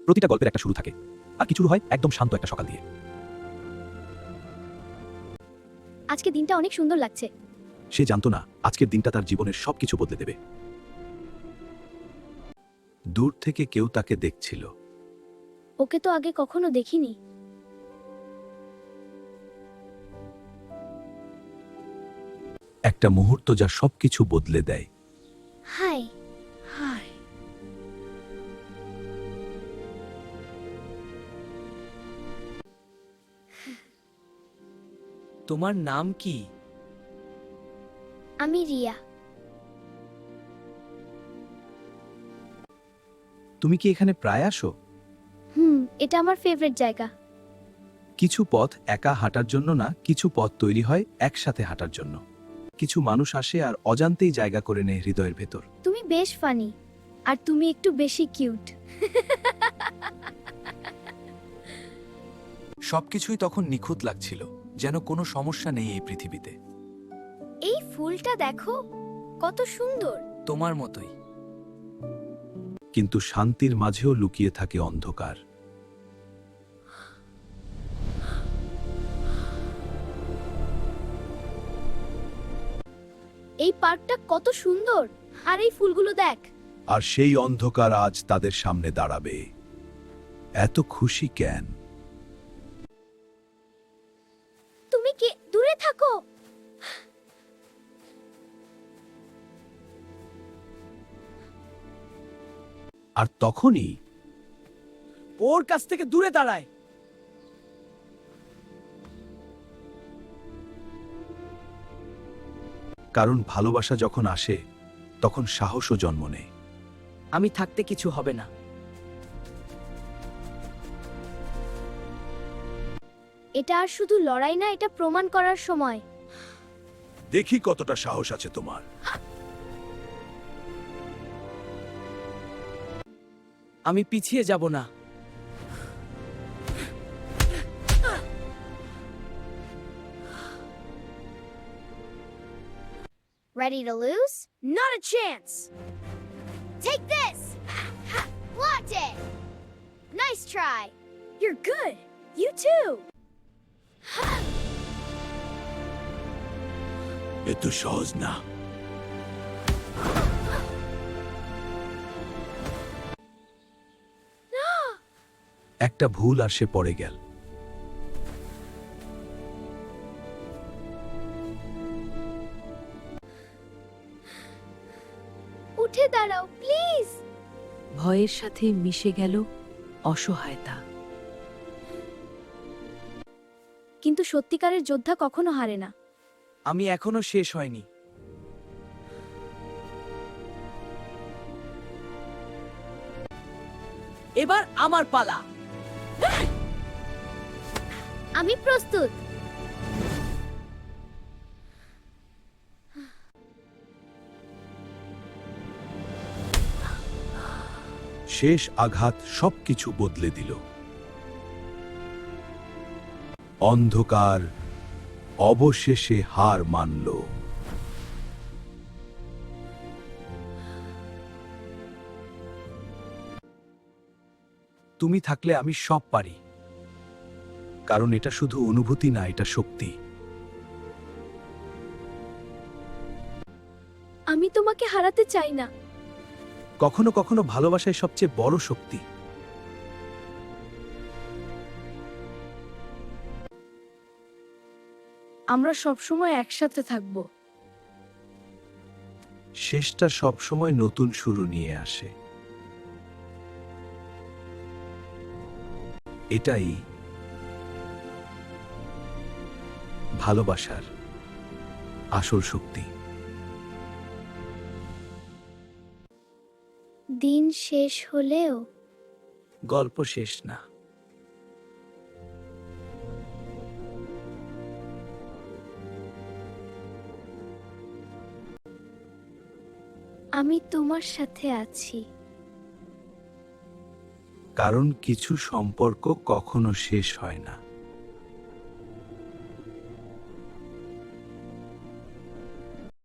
প্রতিটা গল্পের একটা শুরু থাকে, আর কিছু শুরু হয় একদম শান্ত একটা সকাল দিয়ে। আজকে দিনটা অনেক সুন্দর লাগছে। সে জানতো না আজকের দিনটা তার জীবনের সবকিছু বদলে দেবে। দূর থেকে কেউ তাকে দেখছিল। ওকে তো আগে কখনো দেখিনি। একটা মুহূর্ত যা সবকিছু বদলে দেয়। হাই হাই, তোমার নাম কি? আমি রিয়া। তুমি কি এখানে প্রায় আসো? এটা আমার ফেভারিট জায়গা। কিছু পথ একা হাঁটার জন্য না, কিছু পথ তৈরি হয় একসাথে হাঁটার জন্য। কিছু মানুষ আসে আর অজান্তেই জায়গা করে নেয় হৃদয়ের ভেতর। তুমি বেশ ফানি, আর তুমি একটু বেশি কিউট। সবকিছুই তখন নিখুঁত লাগছিল, যেন কোনো সমস্যা নেই এই পৃথিবীতে। এই ফুলটা দেখো, কত সুন্দর। তোমার মতোই। কিন্তু শান্তির মাঝেও লুকিয়ে থাকে অন্ধকার। এই পার্কটা কত সুন্দর, আর এই ফুলগুলো দেখ। আর সেই অন্ধকার আজ তাদের সামনে দাঁড়াবে। এত খুশি কেন? তুমি কি দূরে থাকো? আর তখনই ওর কাছ থেকে দূরে দাঁড়ায়। কারণ ভালোবাসা যখন আসে তখন সাহসও জন্ম নেয়। আমি থাকতে কিছু হবে না। এটা আর শুধু লড়াই না, এটা প্রমাণ করার সময়। দেখি কতটা সাহস আছে তোমার। আমি পিছিয়ে যাব না। Ready to lose? Not a chance! Take this! Blocked it! Nice try! You're good! You too! এত সহজ না। একটা ভুল আর সে পড়ে গেল। উঠে দাঁড়াও, প্লিজ! ভয়ের সাথে মিশে গেল অসহায়তা। কিন্তু সত্যিকারের যোদ্ধা কখনো হারে না। আমি এখনো শেষ হয়নি। এবার আমার পালা। আমি প্রস্তুত। শেষ আঘাত সবকিছু বদলে দিল। অন্ধকার অবশেষে হার মানল। তুমি থাকলে আমি সব পারি। কারণ এটা শুধু অনুভূতি না, এটা শক্তি। আমি তোমাকে হারাতে চাই না। কখনো কখনো ভালোবাসায় সবচেয়ে বড় শক্তি। আমরা সবসময় একসাথে থাকব। শেষটা সবসময় নতুন শুরু নিয়ে আসে। এটাই ভালোবাসার আসল শক্তি। দিন শেষ হলেও গল্প শেষ না। আমি তোমার সাথে আছি। কারণ কিছু সম্পর্ক কখনো শেষ হয় না।